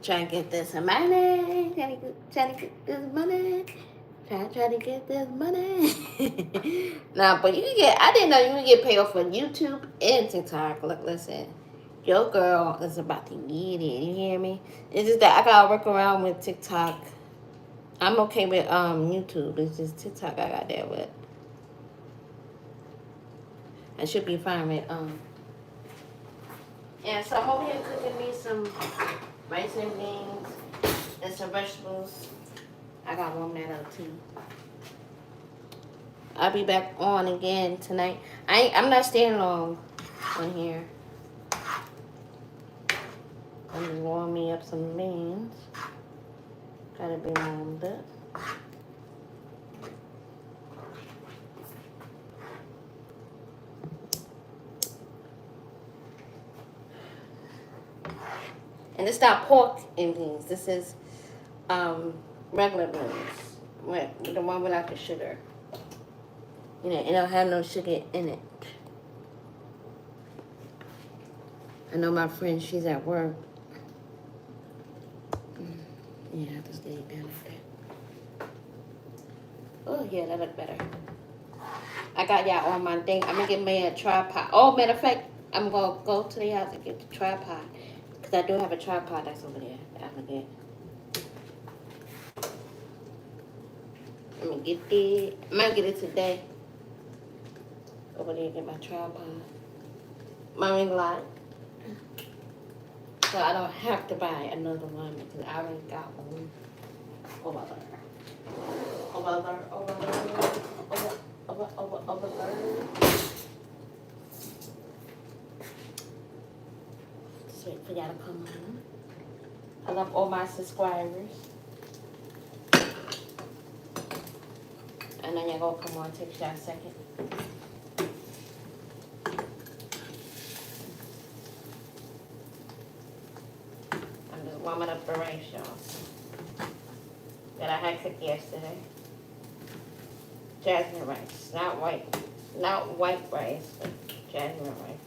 Trying to get this money. Trying to get this money. Trying to get this money. Nah, but you can get, I didn't know you could get paid off for YouTube and TikTok. Look, listen. Your girl is about to get it. You hear me? It's just that I gotta work around with TikTok. I'm okay with YouTube. It's just TikTok I got there with. I should be fine with yeah, so I'm over here cooking me some rice and beans and some vegetables. I gotta warm that up too. I'll be back on again tonight. I'm not staying long on here. I'm just warm me up some beans. Gotta be warmed up. And it's not pork and beans. This is regular beans. The one without the sugar. You know, it don't have no sugar in it. I know my friend, she's at work. Yeah, I have to stay down like that. Oh, yeah, that look better. I got y'all on my thing. I'm going to get me a tripod. Oh, matter of fact, I'm going to go to the house and get the tripod. Because I do have a tripod that's over there that I'm going to get. I'm going to get it. I might get it today. Over there and get my tripod. My ring light. So I don't have to buy another one because I already got one over there. Over there. Just wait for y'all to come on. I love all my subscribers. And then y'all gonna come on, take y'all a second. Warming up the rice, y'all, that I had cooked yesterday. Jasmine rice, not white rice, but jasmine rice.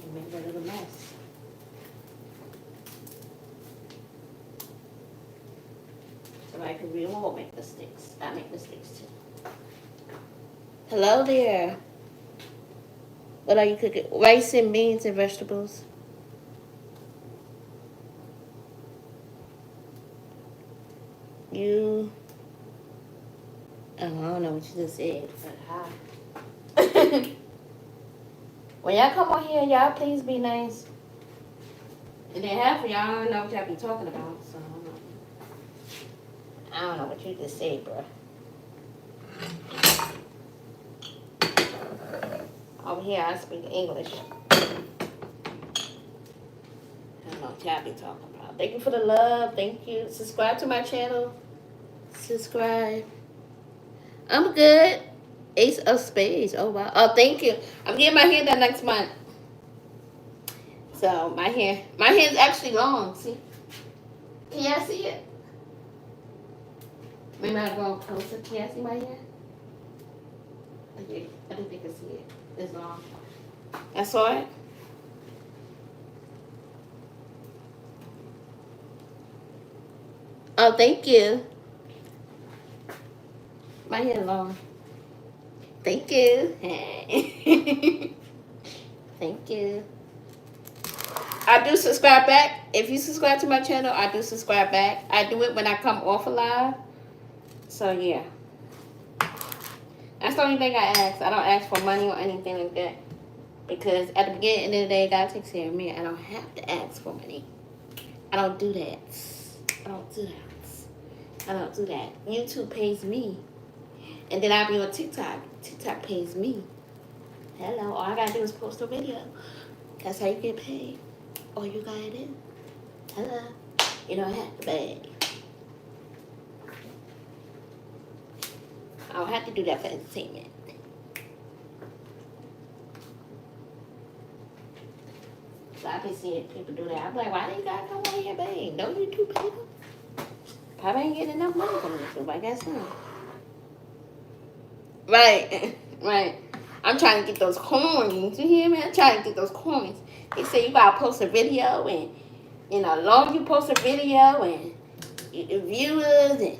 You made a little mess. We won't make mistakes. I make mistakes too. Hello there. What are you cooking? Rice and beans and vegetables. You. Oh, I don't know what you just said, but hi. When y'all come on here, y'all please be nice. And then half of y'all don't know what y'all be talking about, so. I don't know what you just said, bro. Over here, I speak English. I don't know what y'all be talking about. Thank you for the love. Thank you. Subscribe to my channel. Subscribe. I'm good. Ace of Spades. Oh, wow. Oh, thank you. I'm getting my hair done next month. So, my hair's actually long. See? Can y'all see it? Maybe I'll go closer. Can you see my hair? Okay, I think they can see it. It's long. I saw it. Oh, thank you. My hair long. Thank you. Thank you. I do subscribe back. If you subscribe to my channel, I do subscribe back. I do it when I come off live. So, yeah. That's the only thing I ask. I don't ask for money or anything like that. Because at the beginning of the day, God takes care of me. I don't have to ask for money. I don't do that. I don't do that. I don't do that. YouTube pays me. And then I'll be on TikTok. TikTok pays me. Hello. All I got to do is post a video. That's how you get paid. All you got to do. Hello. You don't have to pay. I don't have to do that for entertainment. So I can see it, people do that. I'm like, why do you gotta come on here, babe? Don't you do people? Probably ain't getting enough money from YouTube. I guess not. Right, right. I'm trying to get those coins. You hear me? I'm trying to get those coins. They say you gotta post a video, and long you post a video and viewers and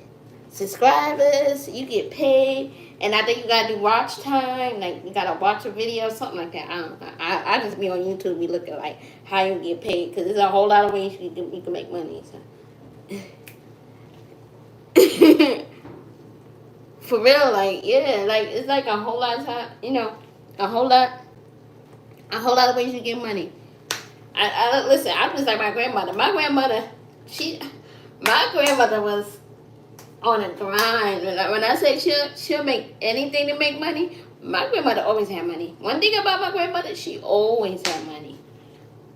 subscribers, you get paid. And I think you gotta do watch time, like you gotta watch a video, something like that. I don't know. I just be on YouTube, be looking like how you get paid, because there's a whole lot of ways you can make money. So. For real, like, yeah, like it's like a whole lot of time, a whole lot of ways you get money. I listen. I'm just like my grandmother. My grandmother was on a grind. When I say she'll make anything to make money, my grandmother always had money. One thing about my grandmother, she always had money.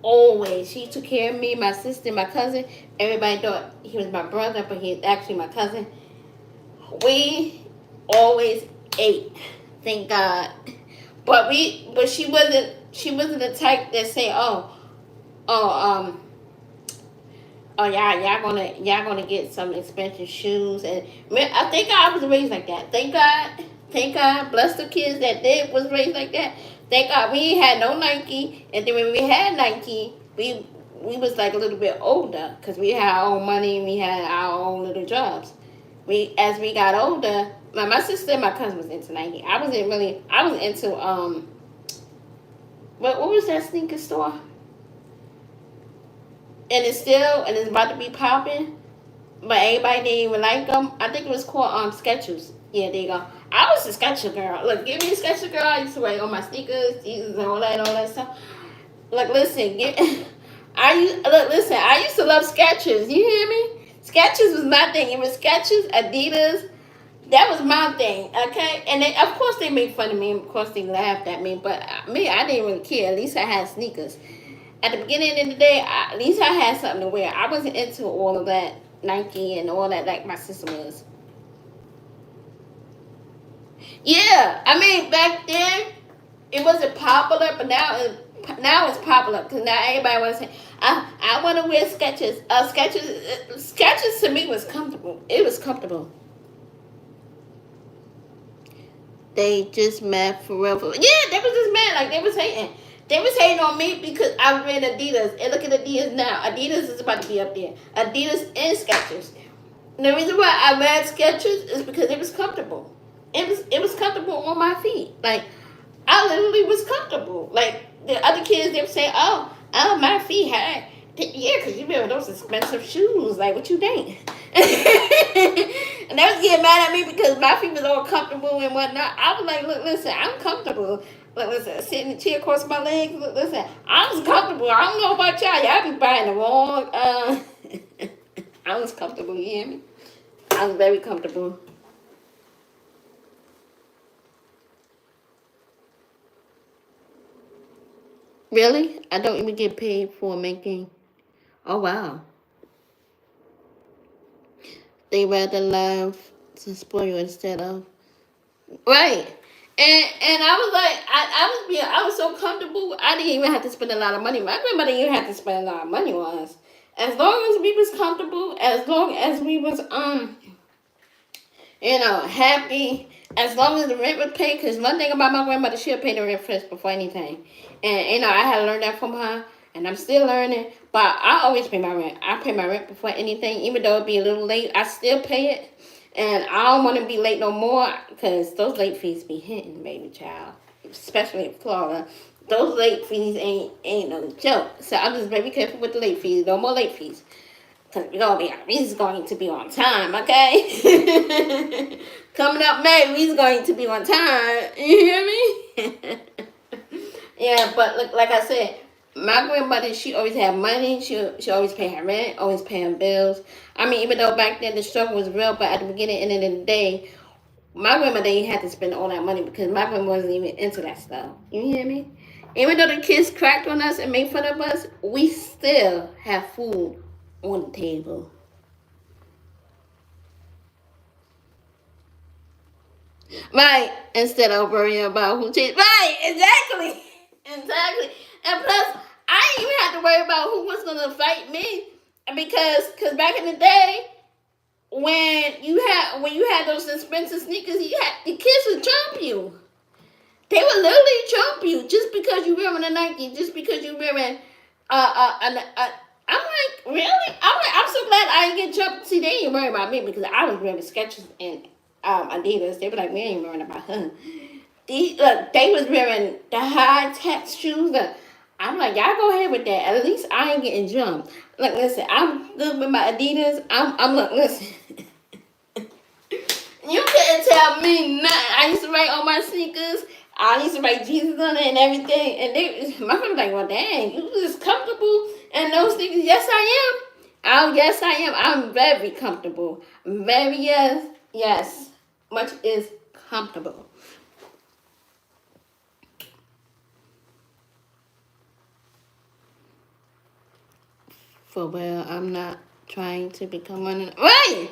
Always. She took care of me, my sister, my cousin. Everybody thought he was my brother, but he's actually my cousin. We always ate, thank God. But she wasn't the type that say, y'all gonna get some expensive shoes. And I think I was raised like that. Thank God, bless the kids that was raised like that. Thank God we ain't had no Nike, and then when we had Nike, we was like a little bit older because we had our own money and we had our own little jobs. As we got older, my sister and my cousin was into Nike. I was into what was that sneaker store? And it's about to be popping, but everybody didn't even like them. I think it was called Skechers. Yeah, there you go. I was a Skechers girl. Look, give me a Skechers girl. I used to wear on my sneakers, Jesus, and all that stuff. Look, listen, I used to love Skechers. You hear me? Skechers was my thing. It was Skechers, Adidas. That was my thing, okay? And of course they made fun of me. Of course they laughed at me. But me, I didn't really care. At least I had sneakers. At the beginning of the day, at least I had something to wear. I wasn't into all of that Nike and all that like my sister was. Yeah, I mean, back then, it wasn't popular, but now it's popular because now everybody wants to say, I want to wear Skechers. Skechers to me was comfortable. It was comfortable. They just mad for real. Yeah, they was just mad. Like, they was hating. They was hating on me because I read Adidas. And look at Adidas now. Adidas is about to be up there. Adidas and Skechers. And the reason why I read Skechers is because it was comfortable. It was comfortable on my feet. Like, I literally was comfortable. Like, the other kids, they would say, oh, my feet hurt. Yeah, because you wear those expensive shoes. Like, what you think? And they was getting mad at me because my feet was all comfortable and whatnot. I was like, look, listen, I'm comfortable. Look, listen, sitting in the chair across my legs. Look, listen, I was comfortable. I don't know about y'all. Y'all be buying the wrong. I was comfortable, you hear me? I was very comfortable. Really? I don't even get paid for making. Oh, wow. They rather love to spoil you instead of. Right. And I was like, I was so comfortable. I didn't even have to spend a lot of money. My grandmother didn't even have to spend a lot of money on us. As long as we was comfortable, as long as we was happy, as long as the rent was paid. Because one thing about my grandmother, she'll pay the rent first before anything. And I had to learn that from her, and I'm still learning. But I always pay my rent. I pay my rent before anything, even though it be a little late. I still pay it. And I don't want to be late no more because those late fees be hitting, baby child. Especially in Florida. Those late fees ain't no joke. So I'm just very careful with the late fees. No more late fees. Because we's going to be on time, okay? Coming up May, we's going to be on time. You hear me? Yeah, but look, like I said, my grandmother, she always had money. She always paid her rent, always paying bills. I mean, even though back then the struggle was real, but at the beginning and end of the day, my grandmother didn't have to spend all that money because my grandma wasn't even into that stuff. You hear me? Even though the kids cracked on us and made fun of us, we still have food on the table. Right. Instead of worrying about who changed. Right. Exactly. Exactly. And plus, I didn't even have to worry about who was going to fight me. Because back in the day, when you had those expensive sneakers, you had the kids would jump you. They would literally jump you just because you wearing a Nike, just because you wearing I'm like, really? I'm so glad I didn't get jumped. See, they ain't worried about me because I was wearing Skechers and Adidas. They were like, we ain't worrying about her. They was wearing the high tech shoes. I'm like, y'all go ahead with that. At least I ain't getting jumped. Look, listen, I'm good with my Adidas. I'm like, listen. You couldn't tell me nothing. I used to write on my sneakers. I used to write Jesus on it and everything. And my friend was like, well, dang, you just comfortable in those sneakers? Yes, I am. Oh, yes, I am. I'm very comfortable. Very, yes. Much is comfortable. For well, I'm not trying to become one. Right!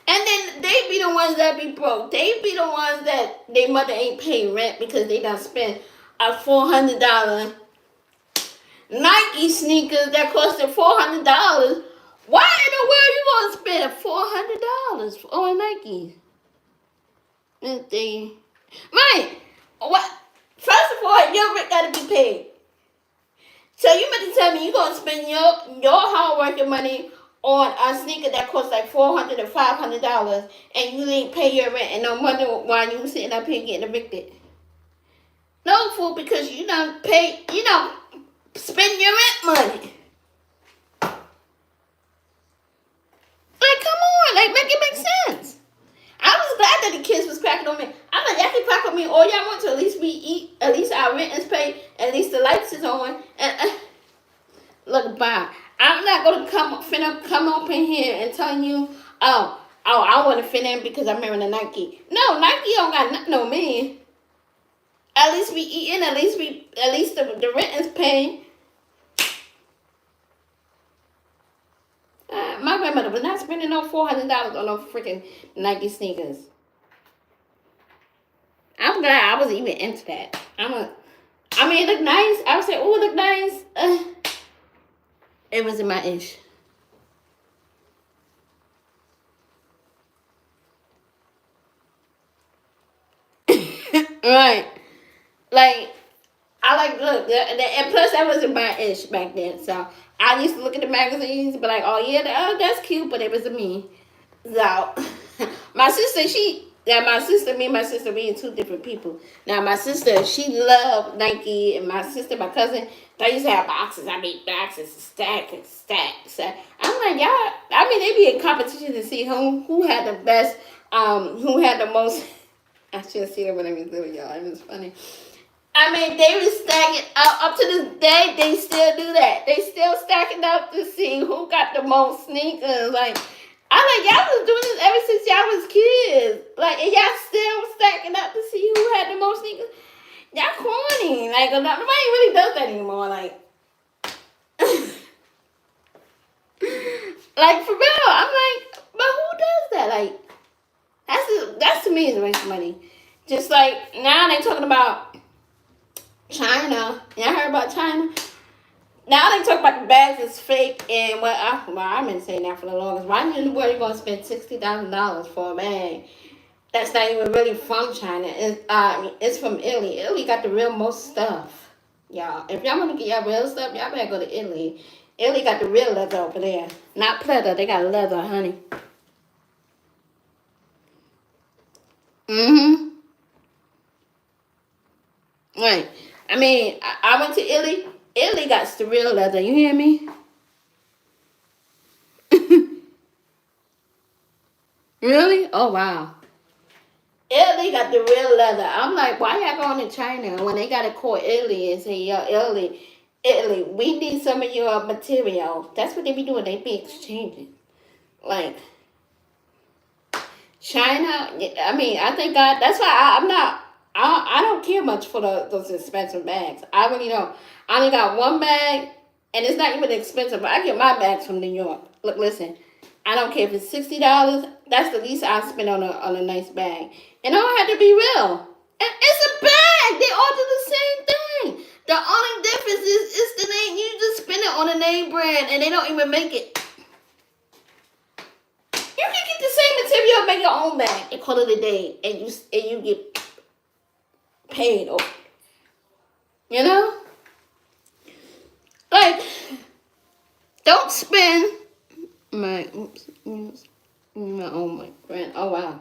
And then they be the ones that be broke. They be the ones that their mother ain't paying rent because they done spent a $400 Nike sneakers that costed $400. Why in the world you gonna spend $400 on Nike? And they, right? What? First of all, your rent gotta be paid. So you meant to tell me you gonna spend your hard working money on a sneaker that costs like $400 or $500, and you didn't pay your rent, and no wonder why you sitting up here getting evicted. No, fool, because you don't pay. You don't spend your rent money. Like, come on, like make it make sense. I was glad that the kids was cracking on me. I'm like, y'all can crack on me all y'all want to. At least we eat. At least our rent is paid. At least the lights is on. And look, bye. I'm not gonna come up in here and tell you, I want to fit in because I'm wearing a Nike. No, Nike don't got nothing on me. At least we eating. At least the rent is paid. My grandmother was not spending no $400 on no freaking Nike sneakers. I'm glad I was even into that. I mean, it looked nice. I would say, oh, it looked nice. It wasn't my ish. Right. Like, I like, look, and plus that wasn't my ish back then. So I used to look at the magazines and be like, oh yeah, that's cute, but it wasn't me. So my sister, me and my sister being two different people. Now my sister, she loved Nike, and my sister, my cousin, they used to have boxes. I mean boxes, stack and stack. So I'm like, y'all, I mean they be in competition to see who had the best, who had the most. I should have seen it when I was doing, y'all. It was funny. I mean, they was stacking up to this day. They still do that. They still stacking up to see who got the most sneakers. Like, I'm like, y'all was doing this ever since y'all was kids. Like, and y'all still stacking up to see who had the most sneakers. Y'all corny. Like, nobody really does that anymore. Like, like for real. I'm like, but who does that? Like, that's to me is a waste of money. Just like now they talking about China. Y'all heard about China? Now they talk about the bags is fake, and I've been saying that for the longest. Why in the world you gonna spend $60,000 for a bag that's not even really from China? It's from Italy. Italy got the real most stuff, y'all. If y'all wanna get y'all real stuff, y'all better go to Italy. Italy got the real leather over there, not pleather. They got leather, honey. Mm-hmm. Right. I mean, I went to Italy. Italy got the real leather. You hear me? Really? Oh, wow. Italy got the real leather. I'm like, why y'all going to China when they got to call Italy and say, yo, Italy, we need some of your material. That's what they be doing. They be exchanging. Like, China, I mean, I think that's why I'm not, I don't care much for those expensive bags. I really don't. I only got one bag, and it's not even expensive, but I get my bags from New York. Look, listen, I don't care if it's $60. That's the least I spend on a nice bag. And I don't have to be real. And it's a bag. They all do the same thing. The only difference is it's the name. You just spend it on a name brand, and they don't even make it. You can get the same material and make your own bag and call it a day, and you get paid. Or, you know, like, don't spend my oh my friend. Oh wow.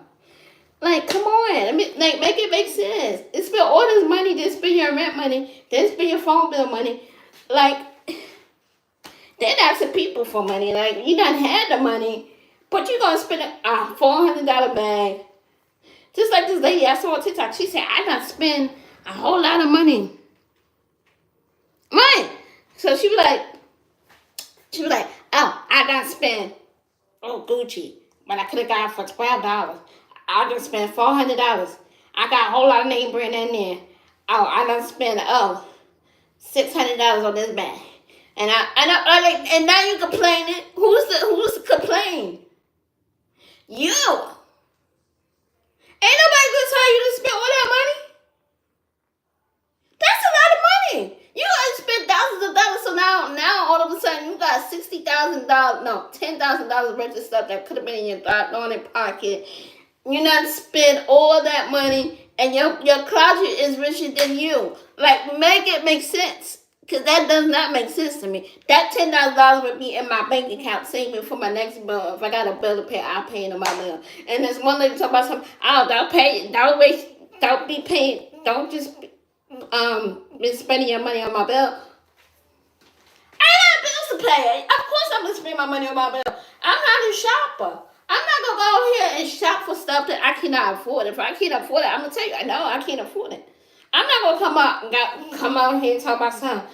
Like, come on. I mean, like, make it make sense. It's spend all this money, then spend your rent money, then spend your phone bill money. Like, then asking people for money. Like, you done had the money, but you gonna spend a $400 bag. Just like this lady I saw on TikTok. She said, I done spend a whole lot of money. Right. So she was like, oh, I done spend, Gucci, but I could have got it for $12. I done spent $400. I got a whole lot of name brand in there. Oh, I done spent $600 on this bag. And now you complaining. Who's complaining? You. Ain't nobody gonna tell you to spend all that money. That's a lot of money. You gotta spend thousands of dollars. So now all of a sudden you got $60,000, no, $10,000 worth of stuff that could have been in your pocket. You not spend all that money, and your closet is richer than you. Like, make it make sense. Because that does not make sense to me. That $10,000 would be in my bank account saving for my next bill. If I got a bill to pay, I'll pay it on my bill. And there's one lady talking about something. Oh, don't be paying. Don't just be spending your money on my bill. I got bills to pay. Of course I'm going to spend my money on my bill. I'm not a shopper. I'm not going to go here and shop for stuff that I cannot afford. If I can't afford it, I'm going to tell you, no, I can't afford it. I'm not going to come out here and talk about something.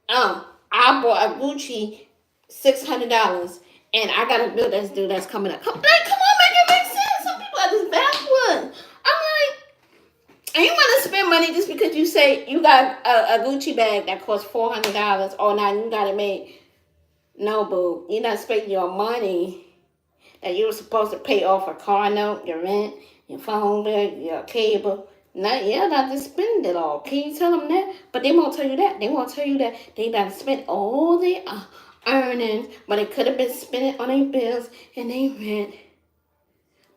I bought a Gucci $600 and I got a bill that's coming up. Come on, make it make sense. Some people are just backwards. I'm like, and you want to spend money just because you say you got a Gucci bag that costs $400. Oh, now you got it made. No, boo. You're not spending your money that you were supposed to pay off a car note, your rent, your phone bill, your cable. Not just spend it all. Can you tell them that? But they won't tell you that. They won't tell you that they done spent all their earnings, but they could have been spending on their bills and their rent.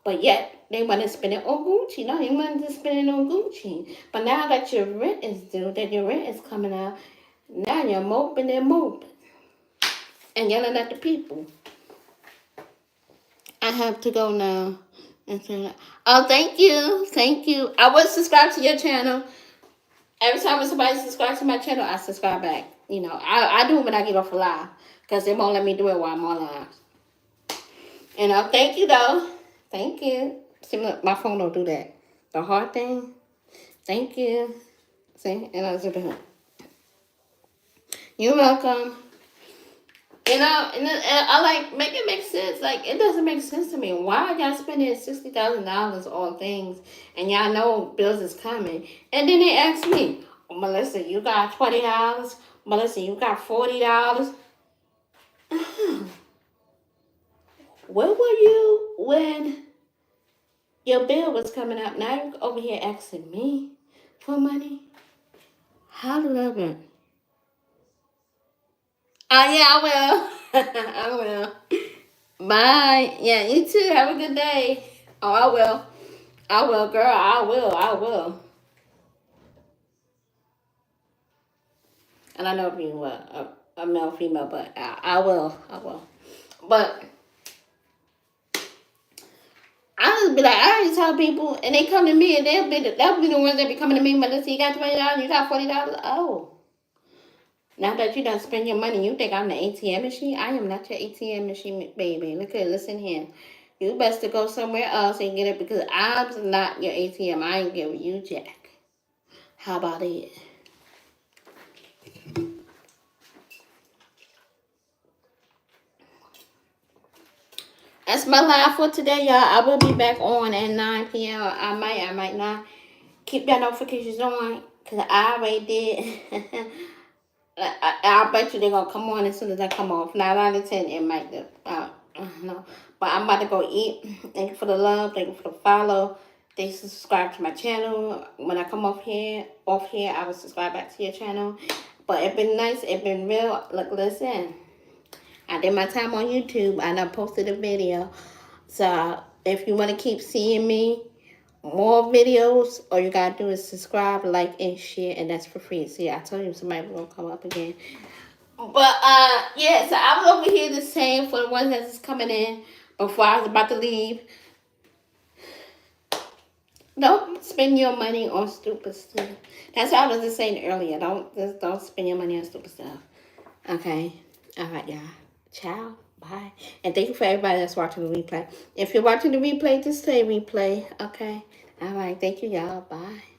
But yet, they want to spend it on Gucci. No, you want to spend it on Gucci. But now that your rent is due, that your rent is coming out, now you're moping and moping. And yelling at the people. I have to go now. Oh, thank you. I will subscribe to your channel. Every time somebody subscribes to my channel, I subscribe back. You know, I do it when I get off a live, because they won't let me do it while I'm on live. You know, thank you though. Thank you. See, look, my phone don't do that. The heart thing. Thank you. See, and I zip it up. You're welcome. You know, and I like, make it make sense. Like, it doesn't make sense to me. Why y'all spending $60,000 on things and y'all know bills is coming? And then they ask me, oh, Melissa, you got $20? Melissa, you got $40? Where were you when your bill was coming up? Now you're over here asking me for money? How did that happen? Oh, yeah, I will. I will. Bye. Yeah, you too. Have a good day. Oh, I will. I will, girl. I will. And I know if you a male, female, but I will. But I just be like, I already tell people, and they come to me, and they'll be the ones that be coming to me. Melissa, you got $20? You got $40? Oh. Now that you done spend your money, you think I'm the ATM machine? I am not your ATM machine, baby. Listen here. You best to go somewhere else and get it, because I'm not your ATM. I ain't giving you jack. How about it? That's my live for today, y'all. I will be back on at 9 p.m. I might not. Keep your notifications on, because I already did. I bet you they're going to come on as soon as I come off. 9 out of 10, it might do. No. But I'm about to go eat. Thank you for the love. Thank you for the follow. Thank you for subscribe to my channel. When I come off here, I will subscribe back to your channel. But it's been nice. It's been real. Look, listen. I did my time on YouTube. I done posted a video. So if you want to keep seeing me, more videos, all you gotta do is subscribe, like, and share, and that's for free. See, I told you somebody was gonna come up again. But yeah, so I was over here just saying for the ones that's coming in before I was about to leave. Don't spend your money on stupid stuff. That's what I was just saying earlier. Don't spend your money on stupid stuff. Okay. All right, y'all. Ciao. Bye. And thank you for everybody that's watching the replay. If you're watching the replay, just say replay. Okay. All right. Thank you, y'all. Bye.